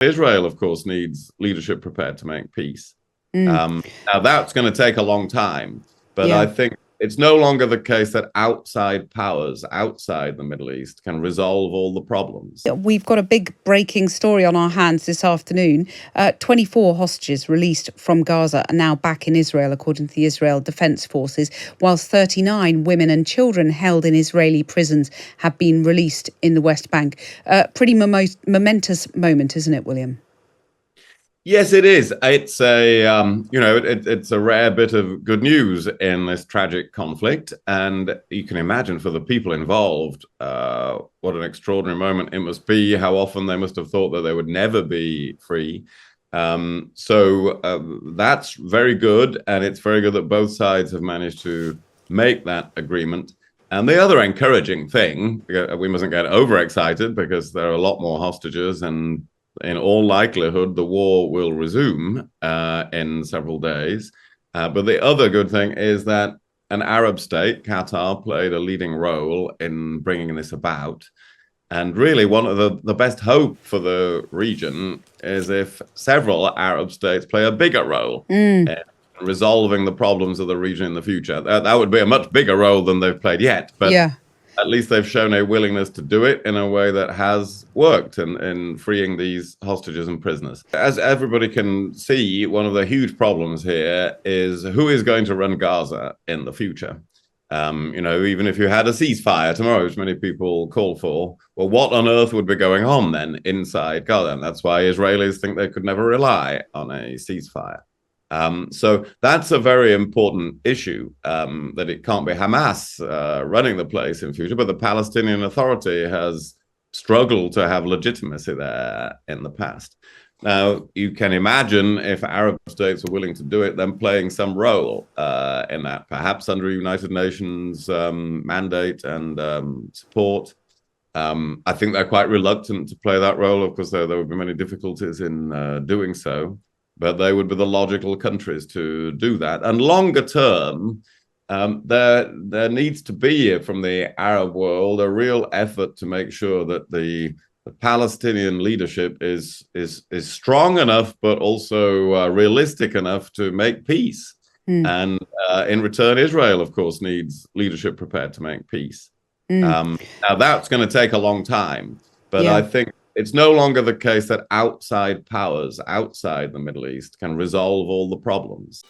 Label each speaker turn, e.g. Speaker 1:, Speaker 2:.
Speaker 1: Israel, of course, needs leadership prepared to make peace.
Speaker 2: Mm,
Speaker 1: Now, that's going to take a long time, but I
Speaker 2: yeah.
Speaker 1: think it's no longer the case that outside powers outside the Middle East can resolve all the problems.
Speaker 2: We've got a big breaking story on our hands this afternoon. 24 hostages released from Gaza are now back in Israel, according to the Israel Defense Forces, whilst 39 women and children held in Israeli prisons have been released in the West Bank. Pretty momentous moment, isn't it, William?
Speaker 1: Yes, it is. It's a it's a rare bit of good news in this tragic conflict, and you can imagine for the people involved what an extraordinary moment it must be. How often they must have thought that they would never be free. That's very good, and it's very good that both sides have managed to make that agreement. And the other encouraging thing, we mustn't get overexcited because there are a lot more hostages, and in all likelihood, the war will resume in several days. But the other good thing is that an Arab state, Qatar, played a leading role in bringing this about. And really, one of the best hope for the region is if several Arab states play a bigger role in resolving the problems of the region in the future. That would be a much bigger role than they've played yet. But
Speaker 2: Yeah.
Speaker 1: at least they've shown a willingness to do it in a way that has worked in freeing these hostages and prisoners. As everybody can see, one of the huge problems here is who is going to run Gaza in the future. Even if you had a ceasefire tomorrow, which many people call for, well, what on earth would be going on then inside Gaza? And that's why Israelis think they could never rely on a ceasefire. So that's a very important issue, that it can't be Hamas running the place in future, but the Palestinian Authority has struggled to have legitimacy there in the past. Now, you can imagine if Arab states are willing to do it, then playing some role in that, perhaps under a United Nations mandate and support. I think they're quite reluctant to play that role. Of course, there would be many difficulties in doing so, but they would be the logical countries to do that. And longer term, there needs to be from the Arab world a real effort to make sure that the Palestinian leadership is strong enough, but also realistic enough to make peace.
Speaker 2: Mm,
Speaker 1: And in return, Israel, of course, needs leadership prepared to make peace.
Speaker 2: mm,
Speaker 1: Now, that's going to take a long time, but I
Speaker 2: yeah.
Speaker 1: think it's no longer the case that outside powers outside the Middle East can resolve all the problems.